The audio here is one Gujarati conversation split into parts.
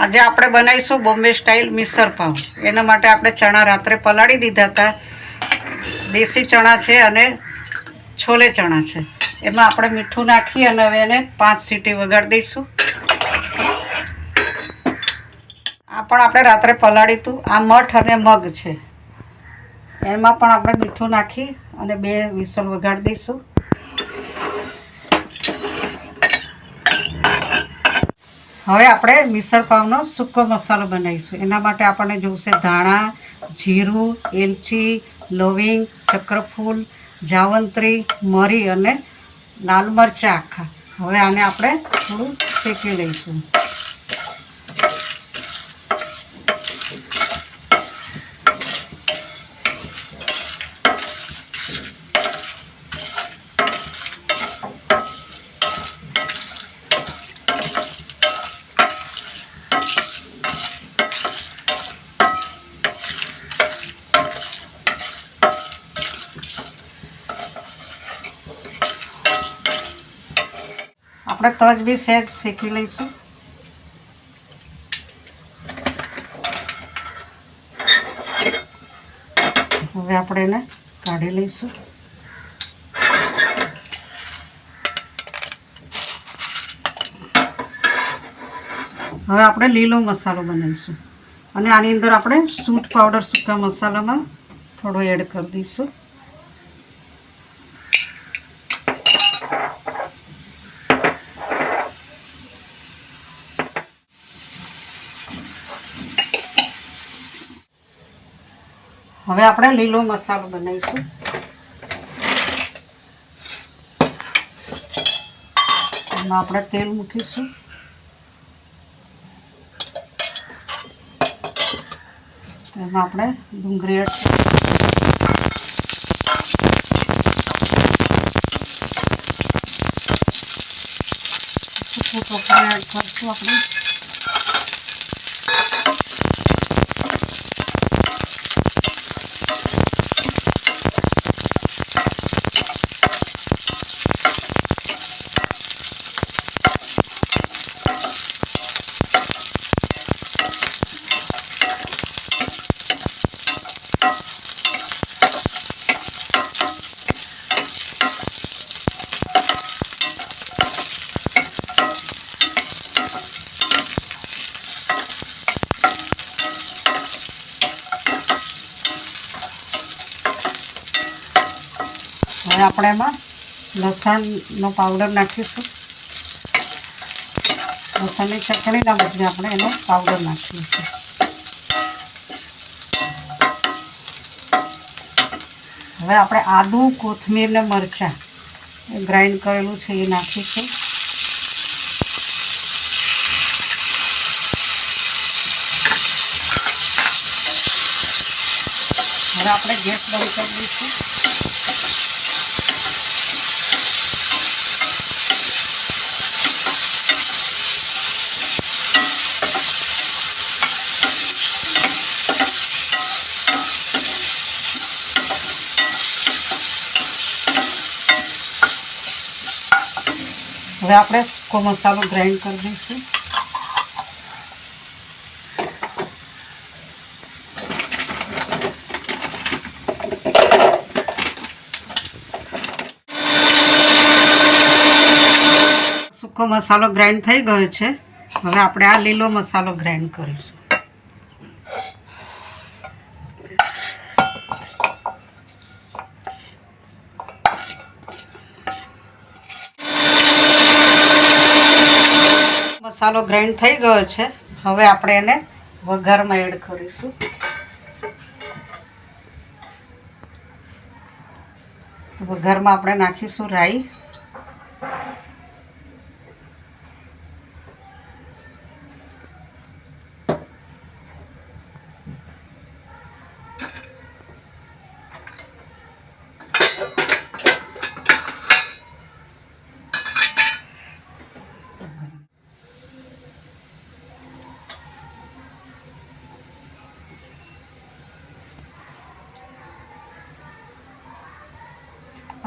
આજે આપણે બનાવીશું બોમ્બે સ્ટાઇલ મિસળ પાવ. એના માટે આપણે ચણા રાત્રે પલાળી દીધા હતા. દેશી ચણા છે અને છોલે ચણા છે. એમાં આપણે મીઠું નાખી અને હવે એને 5 સીટી વગાડી દઈશું. આ પણ આપણે રાત્રે પલાળી હતું. આ મઠ અને મગ છે. એમાં પણ આપણે મીઠું નાખી અને 2 વિસલ વગાડી દઈશું. હવે આપણે મિસળ પાવનો સૂકો મસાલો બનાવીશું. એના માટે આપણને જોઈશે ધાણા, જીરું, એલચી, લવિંગ, ચક્રફૂલ, જાવંત્રી, મરી અને લાલ મરચાં આખા. હવે આને આપણે થોડું શેકી લઈશું. આપણે તજ બી સહેજ શેકી લઈશું. હવે આપણે એને કાઢી લઈશું. હવે આપણે લીલો મસાલો બનાવીશું અને આની અંદર આપણે સૂંઠ પાવડર સૂકા મસાલામાં થોડો એડ કરી દઈશું. હવે આપણે લીલો મસાલો બનાવીશું. એમાં આપણે તેલ મૂકીશું. એમાં આપણે ડુંગળી એડ કરશું આપણે. હવે આપણે એમાં લસણનો પાવડર નાખીશું. લસણની ચટણીના બદલે આપણે એનો પાવડર નાખીશું. હવે આપણે આદુ, કોથમીર ને મરચાં ગ્રાઇન્ડ કરેલું છે એ નાખીશું. હવે આપણે ગેસ બંધ કરી દઈશું. હવે આપણે સૂકો મસાલો ગ્રાઇન્ડ કરી દઈશું. સૂકો મસાલો ગ્રાઇન્ડ થઈ ગયો છે. હવે આપણે આ લીલો મસાલો ગ્રાઇન્ડ કરીશું. મસાલો ગ્રાઇન્ડ થઈ ગયો છે. હવે આપણે એને વઘારમાં એડ કરીશું. તો વઘારમાં આપણે નાખીશું રાઈ.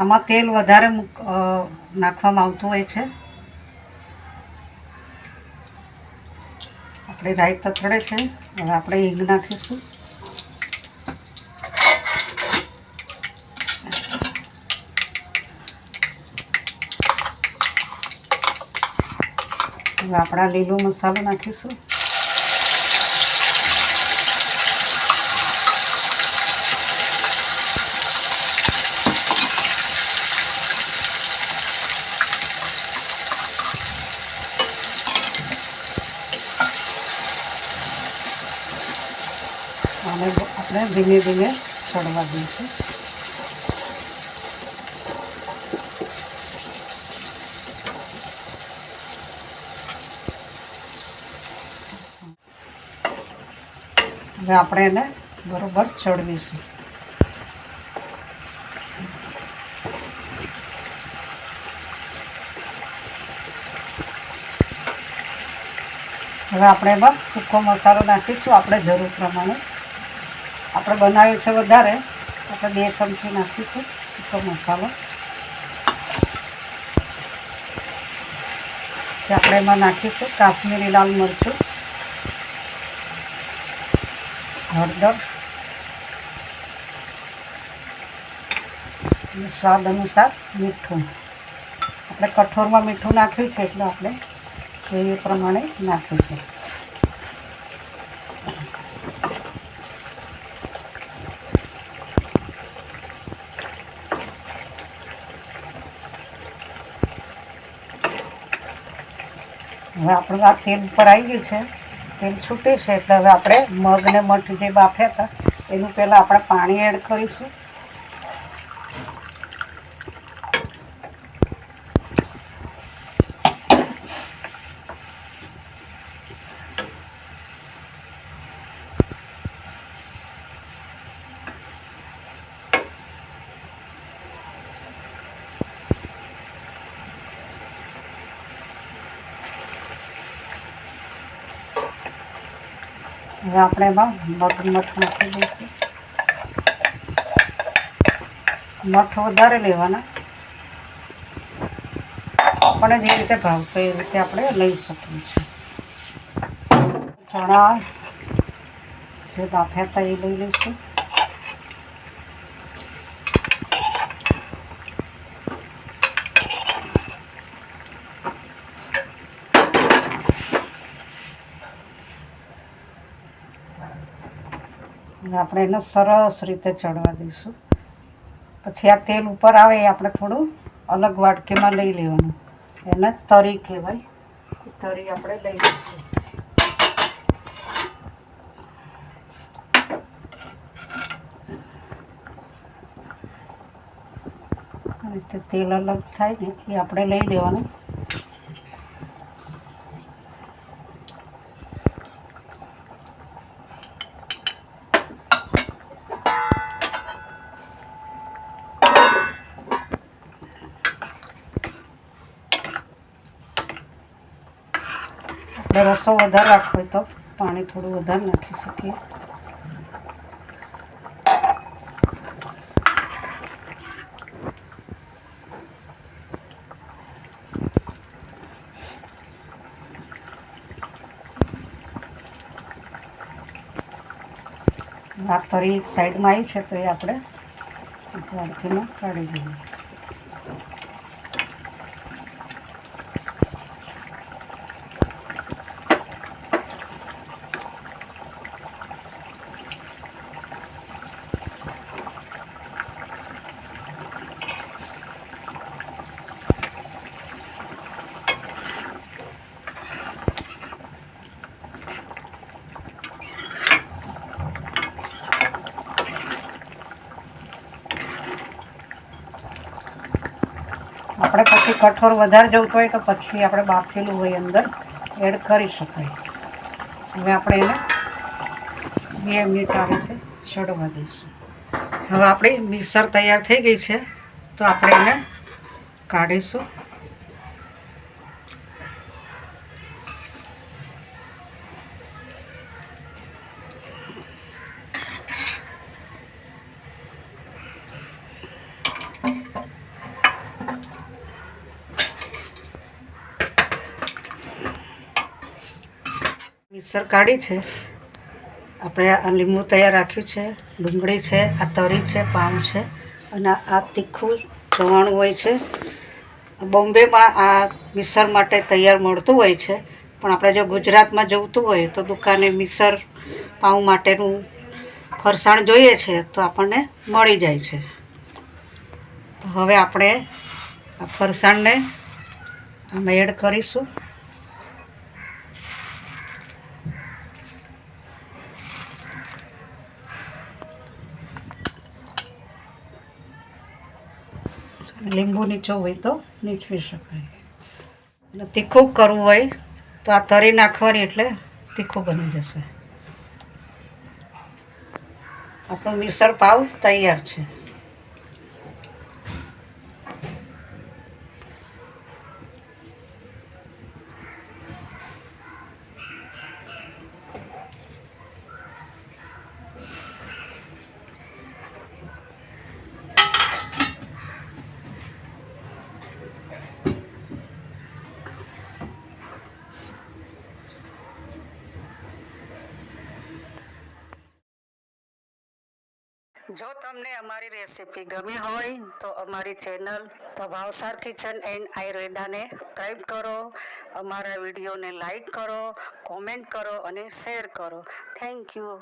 આમાં તેલ વધારે નાખવામાં આવતું હોય છે. આપણી રાઈ તતડે છે. હવે આપણે હિંગ નાખીશું. હવે આપણા લીલો મસાલો નાખીશું. અને આપણે ધીમે ધીમે ચડવા દઈશું. હવે આપણે એને બરોબર ચડવીશું. હવે આપણે એમાં સૂકો મસાલો નાખીશું આપણે જરૂર પ્રમાણે. આપણે બનાવ્યું છે વધારે, આપણે 2 ચમચી નાખીશું સૂકો મસાલો. આપણે એમાં નાખીશું કાશ્મીરી લાલ મરચું, હળદર અને સ્વાદ અનુસાર મીઠું. આપણે કઠોળમાં મીઠું નાખ્યું છે એટલે આપણે એ પ્રમાણે નાખીશું. હવે આપણું આ તેલ ઉપર આવી ગયું છે, તેલ છૂટે છે એટલે હવે આપણે મગ ને મઠ જે બાફ્યા હતા એનું પહેલાં આપણે પાણી એડ કરીશું. હવે આપણે એમાં મઠ નાખી દઈશું. મઠ વધારે લેવાના, આપણે જે રીતે ભાવતો એ રીતે આપણે લઈ શકીએ છીએ. ચણા જે બાફ્યા હતા એ લઈ લઈશું. આપણે એને સરસ રીતે ચડવા દઈશું. પછી આ તેલ ઉપર આવે એ આપણે થોડું અલગ વાટકીમાં લઈ લેવાનું. એને તરી કહેવાય. તરી આપણે લઈ લઈશું. આ રીતે તેલ અલગ થાય ને એ આપણે લઈ લેવાનું. રસો વધારે રાખવો હોય તો પાણી થોડું વધારે નાખી શકીએ. આ તરી સાઈડમાં આવી છે તો એ આપણે વાડકીમાં કાઢી દઈએ. આપણે પછી કઠોળ વધારે જોઈતું હોય તો પછી આપણે બાફેલું હોય અંદર એડ કરી શકાય. હવે આપણે એને 2 મિનિટ આ રીતે ચડવા દઈશું. હવે આપણી મિસળ તૈયાર થઈ ગઈ છે તો આપણે એને કાઢીશું. મિક્સર કાઢી છે. આપણે આ લીંબુ તૈયાર રાખ્યું છે, ડુંગળી છે, આ તરી છે, પાઉં છે અને આ તીખું ચવાણું હોય છે. બોમ્બેમાં આ મિક્સર માટે તૈયાર મળતું હોય છે, પણ આપણે જો ગુજરાતમાં જોઈતું હોય તો દુકાને મિક્સર પાઉં માટેનું ફરસાણ જોઈએ છે તો આપણને મળી જાય છે. તો હવે આપણે આ ફરસાણને આમાં એડ કરીશું. લીંબુ નીચો હોય તો નીચવી શકાય. અને તીખું કરવું હોય તો આ તરી નાખવાની એટલે તીખું બની જશે. આપણો મિસળ પાવ તૈયાર છે. જો તમને અમારી રેસીપી ગમી હોય તો અમારી channel the Bhavsar kitchen and આયુર્વેદાને સબસ્ક્રાઈબ કરો, અમારા વિડીયોને લાઈક કરો, કોમેન્ટ કરો અને શેર કરો. Thank you.